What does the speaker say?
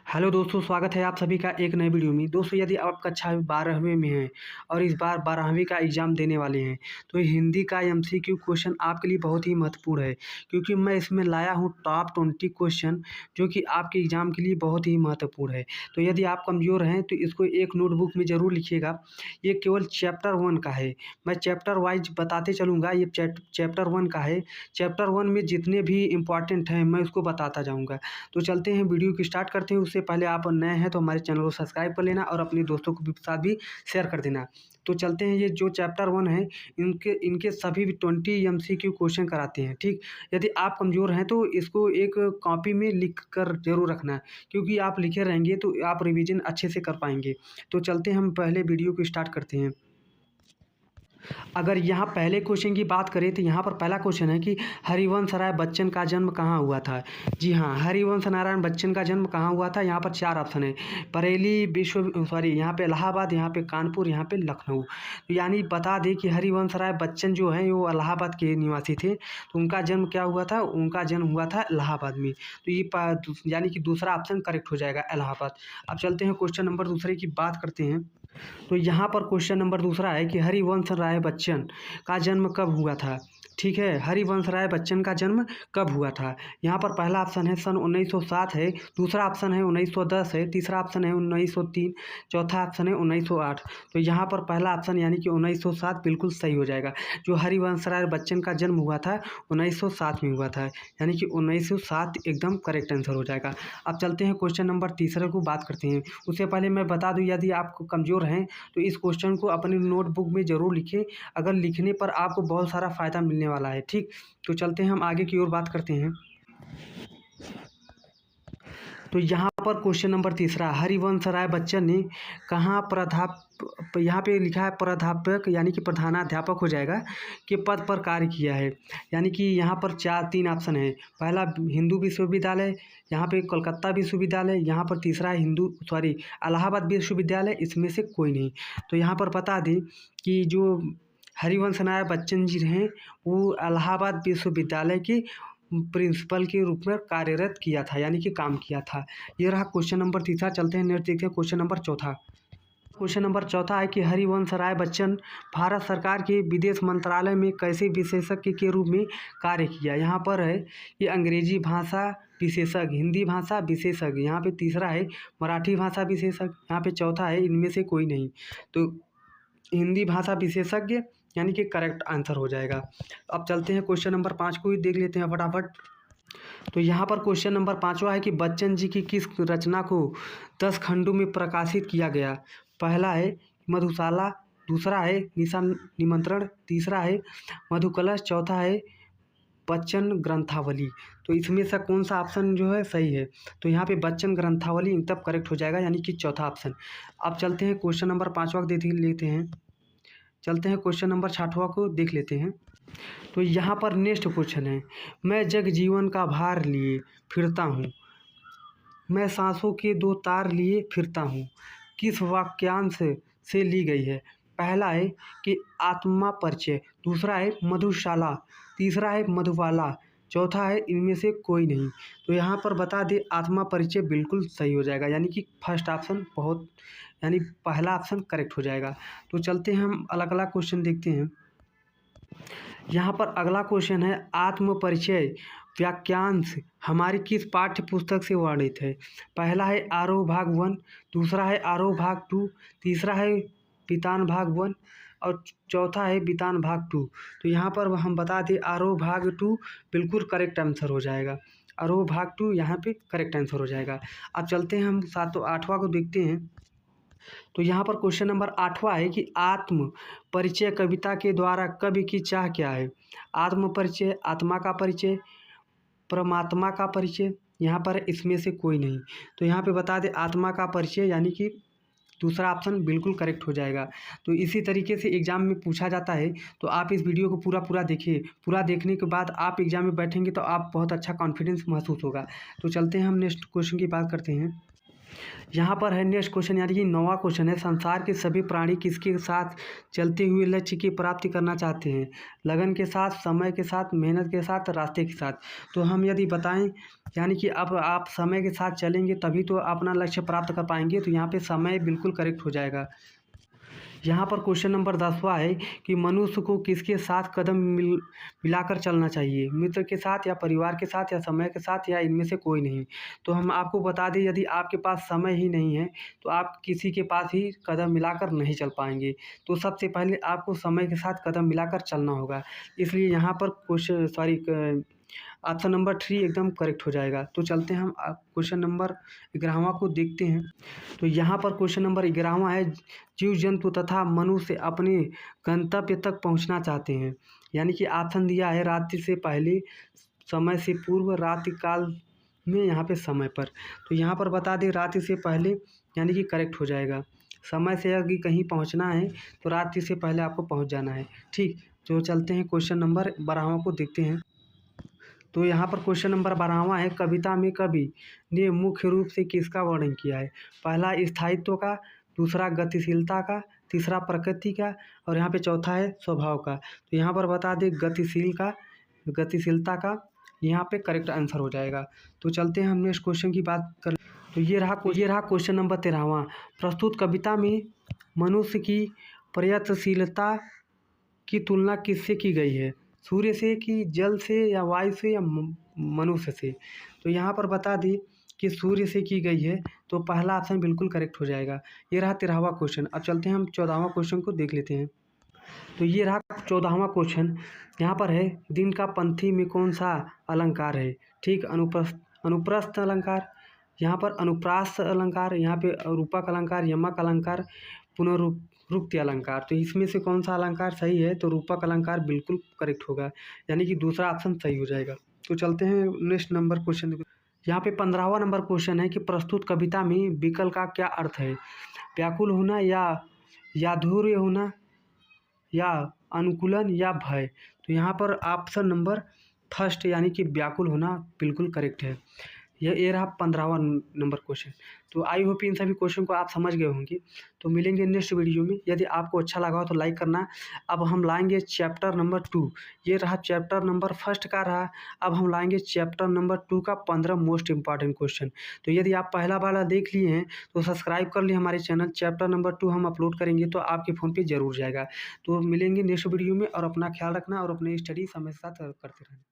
Hello दोस्तों, स्वागत है आप सभी का एक नए वीडियो में। दोस्तों, यदि आप कक्षा 12वीं में हैं और इस बार 12वीं का एग्ज़ाम देने वाले हैं, तो हिंदी का एमसीक्यू क्वेश्चन आपके लिए बहुत ही महत्वपूर्ण है, क्योंकि मैं इसमें लाया हूँ टॉप 20 क्वेश्चन जो कि आपके एग्ज़ाम के लिए बहुत ही महत्वपूर्ण है। तो यदि आप कमज़ोर हैं तो इसको एक नोटबुक में ज़रूर लिखिएगा। ये केवल चैप्टर 1 का है, मैं चैप्टर वाइज बताते चलूँगा। ये चैप्टर 1 का है। चैप्टर 1 में जितने भी इम्पॉर्टेंट हैं मैं उसको बताता जाऊँगा। तो चलते हैं, वीडियो की स्टार्ट करते हैं। उससे पहले आप नए हैं तो हमारे चैनल को सब्सक्राइब कर लेना और अपने दोस्तों को भी साथ भी शेयर कर देना। तो चलते हैं, ये जो चैप्टर 1 है इनके सभी 20 एमसीक्यू क्वेश्चन कराते हैं, ठीक। यदि आप कमज़ोर हैं तो इसको एक कॉपी में लिख कर ज़रूर रखना, क्योंकि आप लिखे रहेंगे तो आप रिवीजन अच्छे से कर पाएंगे। तो चलते हैं, हम पहले वीडियो को स्टार्ट करते हैं। अगर यहाँ पहले क्वेश्चन की बात करें तो यहाँ पर पहला क्वेश्चन है कि हरिवंश राय बच्चन का जन्म कहाँ हुआ था। जी हाँ, हरिवंश नारायण बच्चन का जन्म कहाँ हुआ था। यहाँ पर 4 ऑप्शन है। यहाँ पे इलाहाबाद, यहाँ पे कानपुर, यहाँ पे लखनऊ। तो यानी बता दें कि हरिवंश राय बच्चन जो हैं वो इलाहाबाद के निवासी थे। तो उनका जन्म क्या हुआ था, उनका जन्म हुआ था इलाहाबाद में। तो ये यानी कि दूसरा ऑप्शन करेक्ट हो जाएगा, इलाहाबाद। अब चलते हैं, क्वेश्चन नंबर दूसरे की बात करते हैं। तो यहाँ पर क्वेश्चन नंबर दूसरा है कि हरिवंश राय बच्चन का जन्म कब हुआ था। ठीक है, हरिवंश राय बच्चन का जन्म कब हुआ था। यहाँ पर पहला ऑप्शन है सन 1907 है, दूसरा ऑप्शन है 1910 है, तीसरा ऑप्शन है 1903, चौथा ऑप्शन है 1908। तो यहाँ पर पहला ऑप्शन यानी कि 1907 बिल्कुल सही हो जाएगा। जो हरिवंश राय बच्चन का जन्म हुआ था 1907 में हुआ था, यानी कि 1907 एकदम करेक्ट आंसर हो जाएगा। अब चलते हैं, क्वेश्चन नंबर तीसरे को बात करते हैं। उससे पहले मैं बता दूं, यदि आप कमज़ोर हैं तो इस क्वेश्चन को अपनी नोटबुक में ज़रूर लिखें। अगर लिखने पर आपको बहुत सारा फ़ायदा मिलने वाला है, ठीक। तो चलते हैं, हम आगे की ओर बात करते हैं। तो यहाँ पर क्वेश्चन नंबर तीसरा, हरिवंश राय बच्चन ने कहाँ यहाँ पे लिखा है प्राध्यापक, यानी कि प्रधानाध्यापक हो जाएगा, के पद पर कार्य किया है। यानी कि यहाँ पर 3 ऑप्शन है। पहला हिंदू विश्वविद्यालय, यहाँ पे कलकत्ता विश्वविद्यालय, यहाँ पर तीसरा है इलाहाबाद विश्वविद्यालय, इसमें से कोई नहीं। तो यहाँ पर बता दें कि जो हरिवंश राय बच्चन जी हैं वो इलाहाबाद विश्वविद्यालय के प्रिंसिपल के रूप में कार्यरत किया था, यानी कि काम किया था। ये रहा क्वेश्चन नंबर तीसरा। चलते हैं, नेक्स्ट देखते हैं, क्वेश्चन नंबर चौथा। क्वेश्चन नंबर चौथा है कि हरिवंश राय बच्चन भारत सरकार के विदेश मंत्रालय में कैसे विशेषज्ञ के रूप में कार्य किया। यहाँ पर है कि अंग्रेजी भाषा विशेषज्ञ, हिंदी भाषा विशेषज्ञ, यहाँ पे तीसरा है मराठी भाषा विशेषज्ञ, यहाँ पे चौथा है इनमें से कोई नहीं। तो हिंदी भाषा विशेषज्ञ यानी कि करेक्ट आंसर हो जाएगा। अब चलते हैं, क्वेश्चन नंबर 5 को ही देख लेते हैं फटाफट। तो यहाँ पर क्वेश्चन नंबर 5वां है कि बच्चन जी की किस रचना को 10 खंडों में प्रकाशित किया गया। पहला है मधुशाला, दूसरा है निशा निमंत्रण, तीसरा है मधुकलश, चौथा है बच्चन ग्रंथावली। तो इसमें से कौन सा ऑप्शन जो है सही है। तो यहाँ पे बच्चन ग्रंथावली तब करेक्ट हो जाएगा, यानी कि चौथा ऑप्शन। अब चलते हैं, क्वेश्चन नंबर 5वां देख लेते हैं। चलते हैं, क्वेश्चन नंबर 6वां को देख लेते हैं। तो यहाँ पर नेक्स्ट क्वेश्चन है, मैं जग जीवन का भार लिए फिरता हूँ, मैं सांसों के 2 तार लिए फिरता हूँ, किस वाक्यांश से ली गई है। पहला है कि आत्मा परिचय, दूसरा है मधुशाला, तीसरा है मधुबाला, चौथा है इनमें से कोई नहीं। तो यहाँ पर बता दें, आत्मा परिचय बिल्कुल सही हो जाएगा, यानी कि फर्स्ट ऑप्शन यानी पहला ऑप्शन करेक्ट हो जाएगा। तो चलते हैं, हम अलग अलग क्वेश्चन देखते हैं। यहाँ पर अगला क्वेश्चन है, आत्म परिचय वाक्यांश हमारी किस पाठ्य पुस्तक से वर्णित है। पहला है आरोह भाग 1, दूसरा है आरोह भाग 2, तीसरा है वितान भाग 1 और चौथा है वितान भाग 2। तो यहाँ पर हम बता दें, आरोह भाग 2 बिल्कुल करेक्ट आंसर हो जाएगा। आरोह भाग 2 यहाँ पे करेक्ट आंसर हो जाएगा। अब चलते हैं, हम 8वां को देखते हैं। तो यहाँ पर क्वेश्चन नंबर 8वां है कि आत्म परिचय कविता के द्वारा कवि की चाह क्या है। आत्म परिचय, आत्मा का परिचय, परमात्मा का परिचय, यहाँ पर इसमें से कोई नहीं। तो यहाँ पे बता दें आत्मा का परिचय, यानी कि दूसरा ऑप्शन बिल्कुल करेक्ट हो जाएगा। तो इसी तरीके से एग्ज़ाम में पूछा जाता है, तो आप इस वीडियो को पूरा देखिए। पूरा देखने के बाद आप एग्ज़ाम में बैठेंगे तो आप बहुत अच्छा कॉन्फिडेंस महसूस होगा। तो चलते हैं, हम नेक्स्ट क्वेश्चन की बात करते हैं। यहाँ पर है नेक्स्ट क्वेश्चन, यानी कि 9वां क्वेश्चन है, संसार के सभी प्राणी किसके साथ चलते हुए लक्ष्य की प्राप्ति करना चाहते हैं? लगन के साथ, समय के साथ, मेहनत के साथ, रास्ते के साथ। तो हम यदि बताएं, यानी कि अब आप समय के साथ चलेंगे तभी तो अपना लक्ष्य प्राप्त कर पाएंगे। तो यहाँ पे समय बिल्कुल करेक्ट हो जाएगा। यहाँ पर क्वेश्चन नंबर 10वां है कि मनुष्य को किसके साथ कदम मिलाकर चलना चाहिए? मित्र के साथ, या परिवार के साथ, या समय के साथ, या इनमें से कोई नहीं। तो हम आपको बता दें, यदि आपके पास समय ही नहीं है तो आप किसी के पास ही कदम मिलाकर नहीं चल पाएंगे। तो सबसे पहले आपको समय के साथ कदम मिलाकर चलना होगा। इसलिए यहाँ पर ऑप्शन नंबर 3 एकदम करेक्ट हो जाएगा। तो चलते हैं हम क्वेश्चन नंबर 11वां को देखते हैं। तो यहाँ पर क्वेश्चन नंबर 11वां है, जीव जंतु तथा मनुष्य अपने गंतव्य तक पहुँचना चाहते हैं। यानी कि ऑप्शन दिया है रात्रि से पहले, समय से पूर्व, रात्रि काल में, यहाँ पे समय पर। तो यहाँ पर बता दें रात्रि से पहले, यानी कि करेक्ट हो जाएगा। समय से यदि कहीं पहुँचना है तो रात्रि से पहले आपको पहुँच जाना है। ठीक, तो चलते हैं क्वेश्चन नंबर 12वां को देखते हैं। तो यहाँ पर क्वेश्चन नंबर 12वां है, कविता में कवि ने मुख्य रूप से किसका वर्णन किया है? पहला स्थायित्व का, दूसरा गतिशीलता का, तीसरा प्रकृति का, और यहाँ पे चौथा है स्वभाव का। तो यहाँ पर बता दें गतिशीलता का यहाँ पे करेक्ट आंसर हो जाएगा। तो चलते हैं हम नेक्स्ट क्वेश्चन की बात कर। तो ये रहा क्वेश्चन नंबर 13वां, प्रस्तुत कविता में मनुष्य की प्रयत्नशीलता की तुलना किससे की गई है? सूर्य से, कि जल से, या वायु से, या मनुष्य से? तो यहाँ पर बता दी कि सूर्य से की गई है। तो पहला ऑप्शन बिल्कुल करेक्ट हो जाएगा। ये रहा 13वां क्वेश्चन। अब चलते हैं हम 14वां क्वेश्चन को देख लेते हैं। तो ये रहा 14वां क्वेश्चन। यहाँ पर है, दिन का पंथी में कौन सा अलंकार है? ठीक, अनुप्रस्थ अलंकार, यहाँ पर अनुप्रास अलंकार, यहाँ पे रूपक अलंकार, यमक अलंकार, पुनरुक्ति अलंकार। तो इसमें से कौन सा अलंकार सही है? तो रूपक अलंकार बिल्कुल करेक्ट होगा, यानी कि दूसरा ऑप्शन सही हो जाएगा। तो चलते हैं नेक्स्ट नंबर क्वेश्चन। यहाँ पे 15वां नंबर क्वेश्चन है कि प्रस्तुत कविता में विकल का क्या अर्थ है? व्याकुल होना, या याधुर्य होना, या अनुकूलन, या भय? तो यहाँ पर ऑप्शन नंबर फर्स्ट, यानी कि व्याकुल होना बिल्कुल करेक्ट है। ये रहा 15वां नंबर क्वेश्चन। तो आई होप इन सभी क्वेश्चन को आप समझ गए होंगे। तो मिलेंगे नेक्स्ट वीडियो में। यदि आपको अच्छा लगा हो तो लाइक करना। अब हम लाएंगे चैप्टर नंबर 2। ये रहा चैप्टर नंबर फर्स्ट का रहा। अब हम लाएंगे चैप्टर नंबर 2 का 15 मोस्ट इंपॉर्टेंट क्वेश्चन। तो यदि आप पहला वाला देख लिए हैं तो सब्सक्राइब कर लिए हमारे चैनल। चैप्टर नंबर 2 हम अपलोड करेंगे तो आपके फ़ोन पे ज़रूर जाएगा। तो मिलेंगे नेक्स्ट वीडियो में, और अपना ख्याल रखना और अपने स्टडी समय के साथ करते रहना।